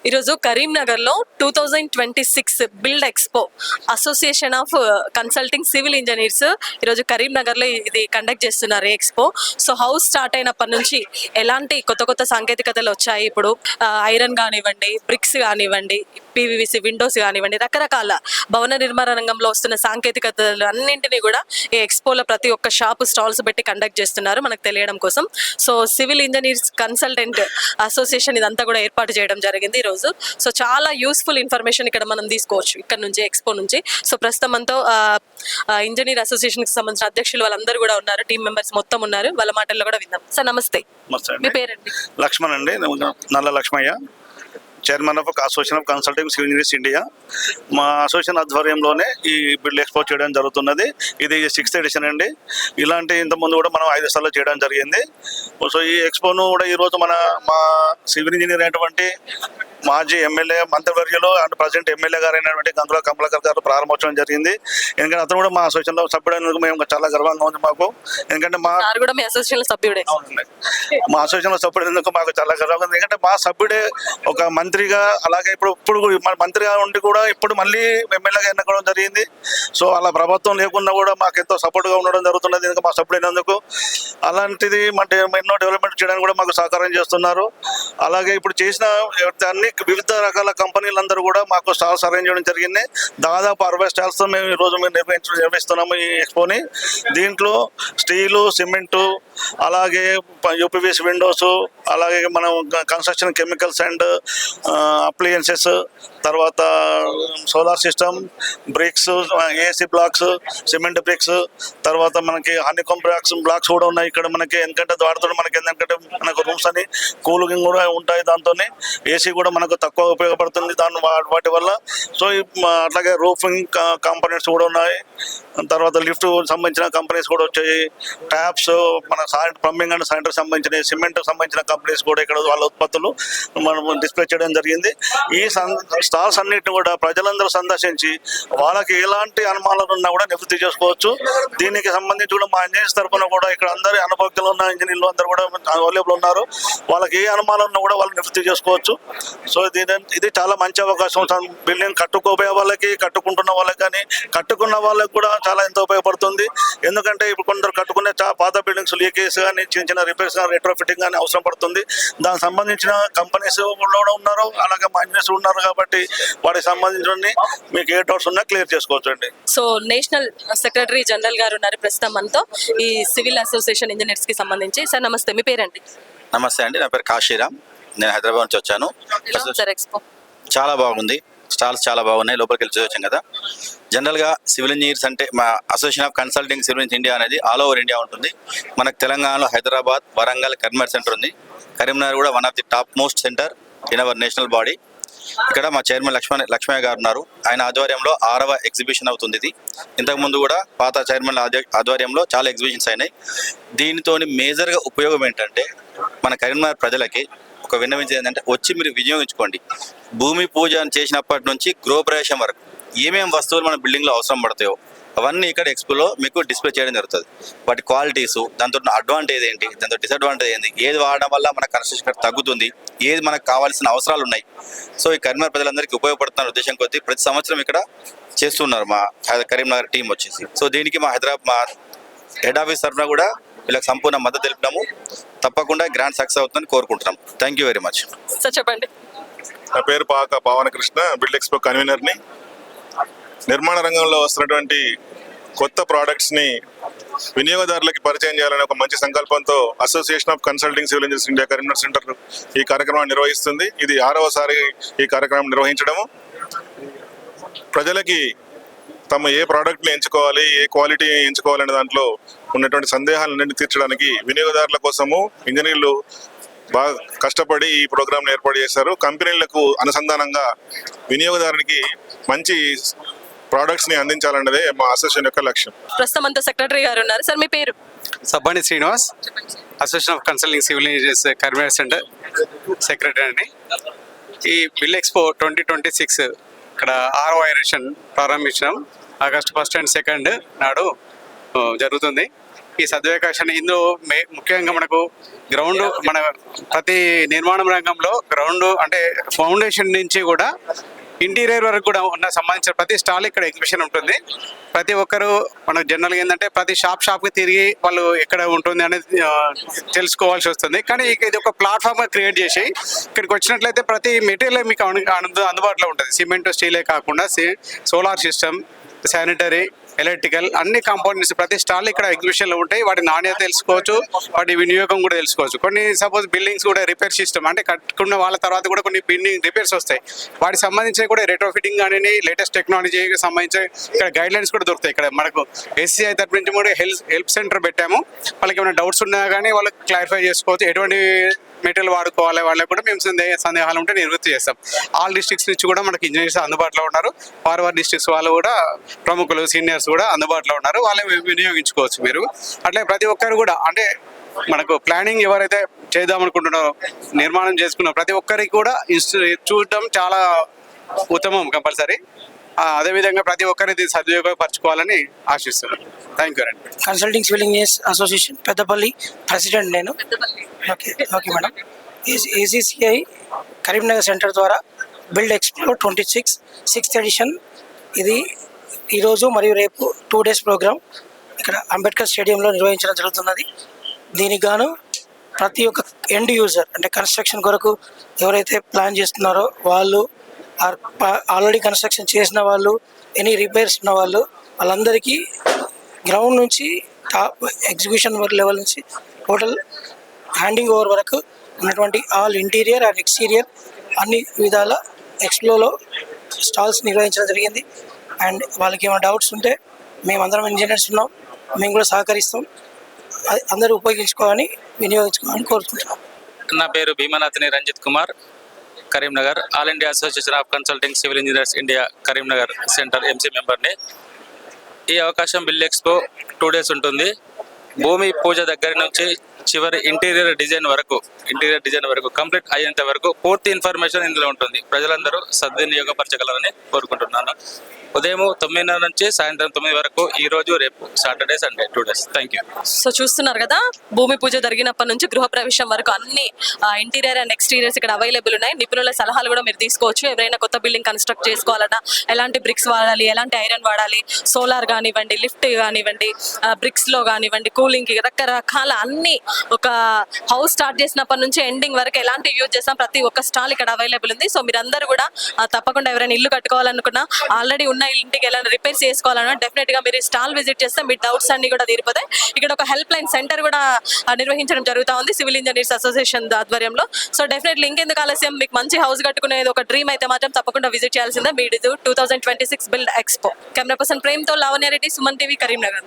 ఈరోజు కరీంనగర్లో 2026 build expo association of consulting civil engineers ఈరోజు కరీంనగర్లో ఇది కండక్ట్ చేస్తున్నారు ఈ ఎక్స్పో. సో హౌస్ స్టార్ట్ అయినప్పటి నుంచి ఎలాంటి కొత్త కొత్త సాంకేతికతలు వచ్చాయి. ఇప్పుడు ఐరన్ కానివ్వండి, బ్రిక్స్ కానివ్వండి, పీవీసీ విండోస్ కానివ్వండి, రకరకాల భవన నిర్మాణ రంగంలో వస్తున్న సాంకేతికతలు అన్నింటినీ కూడా ఈ ఎక్స్పోలో ప్రతి ఒక్క షాప్ స్టాల్స్ పెట్టి కండక్ట్ చేస్తున్నారు మనకు తెలియడం కోసం. So civil engineers consultant association ఇదంతా కూడా ఏర్పాటు చేయడం జరిగింది ఈరోజు. సో చాలా యూస్ఫుల్ ఇన్ఫర్మేషన్ ఇక్కడ మనం తీసుకోవచ్చు ఇక్కడ నుంచి, ఎక్స్పో నుంచి. సో ప్రస్తుతం మనతో ఇంజనీర్ అసోసియేషన్కి సంబంధించిన అధ్యక్షులు వాళ్ళందరూ కూడా ఉన్నారు, టీం మెంబర్స్ మొత్తం ఉన్నారు, వాళ్ళ మాటల్లో కూడా విందాం. సార్ నమస్తే, మీ పేరండి? లక్ష్మణ్ అండి, Nalla Lakshmaiah, chairman of association of consulting civil engineers India. మా అసోసియేషన్ ఆధ్వర్యంలోనే ఈ బిల్డ్ ఎక్స్పో చేయడం జరుగుతున్నది. ఇది 6th ఎడిషన్ అండి. ఇలాంటి ఇంతకుముందు కూడా మనం 5 సార్లు చేయడం జరిగింది. సో ఈ ఎక్స్పోను కూడా ఈరోజు మా సివిల్ ఇంజనీర్ అయినటువంటి మాజీ ఎమ్మెల్యే మంత్రివర్యులు అండ్ ప్రజెంట్ ఎమ్మెల్యే గారు అయినటువంటి గంగుల కమలాకర్ గారు ప్రారంభోత్సవం జరిగింది. ఎందుకంటే అతను కూడా మా అసోసియేషన్లో సభ్యుడైనందుకు మేము చాలా గర్వంగా ఉంది మాకు. ఎందుకంటే మా అసోసియేషన్ సభ్యుడే, మా అసోసియేషన్లో సభ్యుడైనందుకు మాకు చాలా గర్వంగా ఉంది. ఎందుకంటే మా సభ్యుడే ఒక మంత్రిగా, అలాగే ఇప్పుడు మంత్రిగా ఉండి కూడా ఇప్పుడు మళ్ళీ ఎమ్మెల్యేగా ఎన్నుకోవడం జరిగింది. సో అలా ప్రభుత్వం లేకుండా కూడా మాకు ఎంతో సపోర్ట్గా ఉండడం జరుగుతున్నది ఎందుకంటే మా సభ్యుడైనందుకు. అలాంటిది ఎన్నో డెవలప్మెంట్ చేయడానికి కూడా మాకు సహకారం చేస్తున్నారు. అలాగే ఇప్పుడు చేసిన అన్ని వివిధ రకాల కంపెనీలందరూ కూడా మాకు స్టాల్స్ అరేంజ్ చేయడం జరిగింది. దాదాపు 60 స్టాల్స్తో మేము ఈరోజు నిర్వహిస్తున్నాము ఈ ఎక్స్పోని. దీంట్లో స్టీలు, సిమెంటు, అలాగే యూపీవీసీ విండోస్, అలాగే మనం కన్స్ట్రక్షన్ కెమికల్స్ అండ్ అప్లయన్సెస్, తర్వాత solar system, bricks, AC blocks, cement bricks, తర్వాత మనకి హనీకాంబ్ బ్లాక్స్ కూడా ఉన్నాయి ఇక్కడ మనకి. ఎందుకంటే వాటితో మనకి ఏంటంటే మనకు రూమ్స్ అని కూలింగ్ కూడా ఉంటాయి, దాంతో ఏసీ కూడా మనకు తక్కువ ఉపయోగపడుతుంది వాటి వల్ల. సో అట్లాగే రూఫింగ్ కాంపోనెంట్స్ కూడా ఉన్నాయి. తర్వాత లిఫ్ట్ సంబంధించిన కంపెనీస్ కూడా వచ్చాయి. ట్యాప్స్, మన ప్లంబింగ్ అండ్ శానిటరీ సంబంధించిన, సిమెంట్ సంబంధించిన కంపెనీస్ కూడా ఇక్కడ వాళ్ళ ఉత్పత్తులు మనం డిస్ప్లే చేయడం జరిగింది. ఈ స్టాల్స్ అన్నిటిని కూడా ప్రజలందరూ సందర్శించి వాళ్ళకి ఎలాంటి అనుమానాలు ఉన్నా కూడా నివృత్తి చేసుకోవచ్చు. దీనికి సంబంధించి కూడా మా ఇంజనీర్స్ తరఫున కూడా ఇక్కడ అందరి అనుభవజ్ఞులు ఉన్న ఇంజనీర్లు అందరూ కూడా అవైలబుల్ ఉన్నారు. వాళ్ళకి ఏ అనుమానాలు ఉన్నా కూడా వాళ్ళు నివృత్తి చేసుకోవచ్చు. సో ఇది చాలా మంచి అవకాశం. బిల్డింగ్ కట్టుకోబోయే వాళ్ళకి, కట్టుకుంటున్న వాళ్ళకి కానీ, కట్టుకున్న వాళ్ళకి కూడా చాలా ఎంతో ఉపయోగపడుతుంది. ఎందుకంటే ఇప్పుడు కొందరు కట్టుకునే పాత బిల్డింగ్స్ లీకేజ్ కానీ, చిన్న చిన్న రిపేర్స్ కానీ, రెట్రో ఫిట్టింగ్ కానీ అవసరం పడుతుంది. దానికి సంబంధించిన కంపెనీస్ కూడా ఉన్నారు, అలాగే మా ఇంజనీర్స్ ఉన్నారు. కాబట్టి వాటికి సంబంధించిన మీకు ఏ డౌట్స్ ఉన్నా క్లియర్ చేసుకోవచ్చు అండి. సో నేషనల్ సెక్రటరీ జనరల్ గారు ఉన్నారు ప్రస్తుతం మనతో, ఈ సివిల్ అసోసియేషన్ ఇంజనీర్స్ కి సంబంధించి. సార్ నమస్తే, మీ పేరండి? నమస్తే అండి, నా పేరు కాశీరామ్, నేను హైదరాబాద్ నుంచి వచ్చాను. చాలా బాగుంది, స్టాల్స్ చాలా బాగున్నాయి, లోపలికి వెళ్ళి వచ్చాం కదా. జనరల్గా సివిల్ ఇంజనీర్స్ అంటే మా association of consulting civil engineers India అనేది ఆల్ ఓవర్ ఇండియా ఉంటుంది. మనకు తెలంగాణలో హైదరాబాద్, వరంగల్, కరీంనగర్ సెంటర్ ఉంది. కరీంనగర్ కూడా one of the top most centre in our national body. ఇక్కడ మా చైర్మన్ లక్ష్మయ్య గారు ఉన్నారు. ఆయన ఆధ్వర్యంలో 6వ ఎగ్జిబిషన్ అవుతుంది ఇది. ఇంతకుముందు కూడా పాత చైర్మన్ ఆధ్వర్యంలో చాలా ఎగ్జిబిషన్స్ అయినాయి. దీనితో మేజర్గా ఉపయోగం ఏంటంటే మన కరీంనగర్ ప్రజలకి ఒక విన్నవించేది ఏంటంటే వచ్చి మీరు వినియోగించుకోండి. భూమి పూజ చేసినప్పటి నుంచి గృహప్రవేశం వరకు ఏమేమి వస్తువులు మన బిల్డింగ్లో అవసరం పడతాయో అవన్నీ ఇక్కడ ఎక్స్పోలో మీకు డిస్ప్లే చేయడం జరుగుతుంది. వాటి క్వాలిటీస్, దాంతో అడ్వాంటేజ్ ఏంటి, దాంతో డిసడ్వాంటేజ్ ఏంటి, ఏది వాడడం వల్ల మన కన్స్ట్రక్షన్ తగ్గుతుంది, ఏది మనకు కావాల్సిన అవసరాలు ఉన్నాయి. సో ఈ కరీంనగర్ ప్రజలందరికీ ఉపయోగపడుతున్న ఉద్దేశం కొద్దీ ప్రతి సంవత్సరం ఇక్కడ చేస్తున్నారు మా కరీంనగర్ టీం వచ్చేసి. సో దీనికి మా హెడ్ ఆఫీస్ తరఫున కూడా వీళ్ళకి సంపూర్ణ మద్దతు తెలిపినాము. తప్పకుండా గ్రాండ్ సక్సెస్ అవుతుందని కోరుకుంటున్నాం. Thank you very much. Sir చెప్పండి. నా పేరు పాక పావనకృష్ణ, బిల్డ్ ఎక్స్పో కన్వీనర్ని. నిర్మాణ రంగంలో వస్తున్నటువంటి కొత్త ప్రోడక్ట్స్ని వినియోగదారులకి పరిచయం చేయాలనే ఒక మంచి సంకల్పంతో association of consulting civil engineers India Karimnagar centre ఈ కార్యక్రమాన్ని నిర్వహిస్తుంది. ఇది 6వసారి ఈ కార్యక్రమం నిర్వహించడము. ప్రజలకి తమ ఏ ప్రోడక్ట్ని ఎంచుకోవాలి, ఏ క్వాలిటీ ఎంచుకోవాలనే దాంట్లో ఉన్నటువంటి సందేహాలన్నింటినీ తీర్చడానికి వినియోగదారుల కోసము ఇంజనీర్లు బాగా కష్టపడి ఈ ప్రోగ్రామ్ని ఏర్పాటు చేశారు. కంపెనీలకు అనుసంధానంగా వినియోగదారునికి మంచి ప్రోడక్ట్స్ని అందించాలన్నదే మా అసోసియేషన్ యొక్క లక్ష్యం. ప్రస్తుతం అంతా సెక్రటరీ గారు ఉన్నారు. సార్ మీ పేరు? Sabbani Srinivas, association of consulting civil engineers Karimnagar centre secretary అండి. ఈ బిల్ ఎక్స్పో 2026 ఇక్కడ 6వ ఎడిషన్ ప్రారంభించినాం. ఆగస్టు 1 and 2 నాడు జరుగుతుంది. ఈ సదవకాశాన్ని ఇందులో ముఖ్యంగా మనకు గ్రౌండ్ మన ప్రతి నిర్మాణం రంగంలో గ్రౌండ్ అంటే ఫౌండేషన్ నుంచి కూడా ఇంటీరియర్ వరకు కూడా ఉన్న సంబంధించిన ప్రతి స్టాల్ ఇక్కడ ఎగ్జిబిషన్ ఉంటుంది. ప్రతి ఒక్కరు మనకు జనరల్గా ఏంటంటే ప్రతి షాప్కి తిరిగి వాళ్ళు ఎక్కడ ఉంటుంది అనేది తెలుసుకోవాల్సి వస్తుంది. కానీ ఇది ఒక ప్లాట్ఫామ్గా క్రియేట్ చేసి ఇక్కడికి వచ్చినట్లయితే ప్రతి మెటీరియల్ మీకు అందుబాటులో ఉంటుంది. సిమెంట్ స్టీలే కాకుండా సోలార్ సిస్టమ్, శానిటరీ, ఎలక్ట్రికల్ అన్ని కాంపోనెంట్స్ ప్రతి స్టాల్ ఇక్కడ ఎగ్జిబిషన్లో ఉంటాయి. వాటి నాణ్యత తెలుసుకోవచ్చు, వాటి వినియోగం కూడా తెలుసుకోవచ్చు. కొన్ని సపోజ్ బిల్డింగ్స్ కూడా రిపేర్ సిస్టమ్ అంటే కట్టుకున్న వాళ్ళ తర్వాత కూడా కొన్ని బిల్డింగ్ రిపేర్స్ వస్తాయి. వాటికి సంబంధించి కూడా రెట్రో ఫిట్టింగ్ కానీ లేటెస్ట్ టెక్నాలజీకి సంబంధించి ఇక్కడ గైడ్ లైన్స్ కూడా దొరుకుతాయి. ఇక్కడ మనకు SCI తరపు నుంచి కూడా హెల్ప్ సెంటర్ పెట్టాము. వాళ్ళకి ఏమైనా డౌట్స్ ఉన్నా కానీ వాళ్ళకి క్లారిఫై చేసుకోవచ్చు. ఎటువంటి మెటీరియల్ వాడుకోవాలి వాళ్ళకి కూడా మేము సందేహాలు ఉంటే నివృత్తి చేస్తాం. ఆల్ డిస్ట్రిక్ట్స్ నుంచి కూడా మనకి ఇంజనీర్స్ అందుబాటులో ఉన్నారు. ఫార్వర్డ్ డిస్ట్రిక్ట్స్ వాళ్ళు కూడా ప్రముఖులు సీనియర్స్ కూడా అందుబాటులో ఉన్నారు. వాళ్ళని వినియోగించుకోవచ్చు మీరు. అట్లే ప్రతి ఒక్కరు కూడా అంటే మనకు ప్లానింగ్ ఎవరైతే చేద్దాం అనుకుంటున్నారో నిర్మాణం చేసుకున్న ప్రతి ఒక్కరికి కూడా చూడటం చాలా ఉత్తమం కంపల్సరీ. అదేవిధంగా ప్రతి ఒక్కరిది సద్వినియోగపరచుకోవాలని ఆశిస్తున్నాను. థ్యాంక్ యూ అండి. Consulting civil engineers association Peddapalli president నేను. Okay madam. ACCI Karimnagar centre ద్వారా బిల్డ్ ఎక్స్పో 26 6th ఎడిషన్ ఇది ఈరోజు మరియు రేపు 2 days ప్రోగ్రామ్ ఇక్కడ అంబేద్కర్ స్టేడియంలో నిర్వహించడం జరుగుతున్నది. దీనికి గాను ప్రతి ఒక్క ఎండ్ యూజర్ అంటే కన్స్ట్రక్షన్ కొరకు ఎవరైతే ప్లాన్ చేస్తున్నారో వాళ్ళు, ఆల్రెడీ కన్స్ట్రక్షన్ చేసిన వాళ్ళు, ఎనీ రిపేర్స్ ఉన్న వాళ్ళందరికీ గ్రౌండ్ నుంచి టాప్ ఎగ్జిక్యూషన్ లెవెల్ నుంచి టోటల్ హ్యాండింగ్ ఓవర్ వరకు ఉన్నటువంటి ఆల్ ఇంటీరియర్ అండ్ ఎక్స్టీరియర్ అన్ని విధాల ఎక్స్ప్లోలో స్టాల్స్ నిర్వహించడం జరిగింది. అండ్ వాళ్ళకి ఏమైనా డౌట్స్ ఉంటే మేమందరం ఇంజనీర్స్ ఉన్నాం, మేము కూడా సహకరిస్తాం. అందరూ ఉపయోగించుకోవాలని వినియోగించుకోవాలని కోరుకుంటున్నాం. నా పేరు Bheemanathini Ranjith Kumar, Karimnagar. All India association of consulting civil engineers India Karimnagar centre MC మెంబర్ని. ఈ అవకాశం బిల్డ్ ఎక్స్పో 2 days ఉంటుంది. భూమి పూజ దగ్గర నుంచి చివరి ఇంటీరియర్ డిజైన్ వరకు కంప్లీట్ అయ్యేంత వరకు పూర్తి ఇన్ఫర్మేషన్ ఇందులో ఉంటుంది. ప్రజలందరూ సద్వినియోగపరచగలరని కోరుకుంటున్నాను. ఉదయం 9:30 నుంచి సాయంత్రం 9 వరకు ఈ రోజు రేపు Saturday Sunday 2 days. Thank you. So చూస్తున్నారు కదా, భూమి పూజ జరిగినప్పటి నుంచి గృహప్రవేశం వరకు అన్ని ఇంటీరియర్ అండ్ ఎక్స్టీరియర్స్ ఇక్కడ అవైలబుల్ ఉన్నాయి. నిపుణుల సలహాలు కూడా మీరు తీసుకోవచ్చు. ఎవరైనా కొత్త బిల్డింగ్ కన్స్ట్రక్ట్ చేసుకోవాలన్నా ఎలాంటి బ్రిక్స్ వాడాలి, ఎలాంటి ఐరన్ వాడాలి, సోలార్ కానివ్వండి, లిఫ్ట్ కానివ్వండి, బ్రిక్స్లో కానివ్వండి, కూలింగ్కి రకరకాల అన్ని ఒక హౌస్ స్టార్ట్ చేసినప్పటి నుంచి ఎండింగ్ వరకు ఎలాంటి యూజ్ చేస్తాం ప్రతి ఒక్క స్టాల్ ఇక్కడ అవైలబుల్ ఉంది. సో మీరందరూ కూడా తప్పకుండా ఎవరైనా ఇల్లు కట్టుకోవాలనుకున్నా, ఆల్రెడీ ఉన్న ఇంటికి ఎలా రిపేర్స్ చేసుకోవాలన్నా డెఫినెట్గా మీరు స్టాల్ విజిట్ చేస్తే మీ డౌట్స్ అన్ని కూడా తీరిపోతాయి. ఇక్కడ ఒక హెల్ప్ లైన్ సెంటర్ కూడా నిర్వహించడం జరుగుతూ ఉంది సివిల్ ఇంజనీర్స్ అసోసియేషన్ ఆధ్వర్యంలో. సో డెఫినెట్లీ ఇంకెందుకు ఆలస్యం, మీకు మంచి హౌస్ కట్టుకునేది ఒక డ్రీమ్ అయితే మాత్రం తప్పకుండా విజిట్ చేయాల్సిందే. మీది 2026 బిల్డ్ ఎక్స్పో. కెమెరా పర్సన్ ప్రేమ్తో లావణ్య రెడ్డి, సుమన్ TV, కరీంనగర్.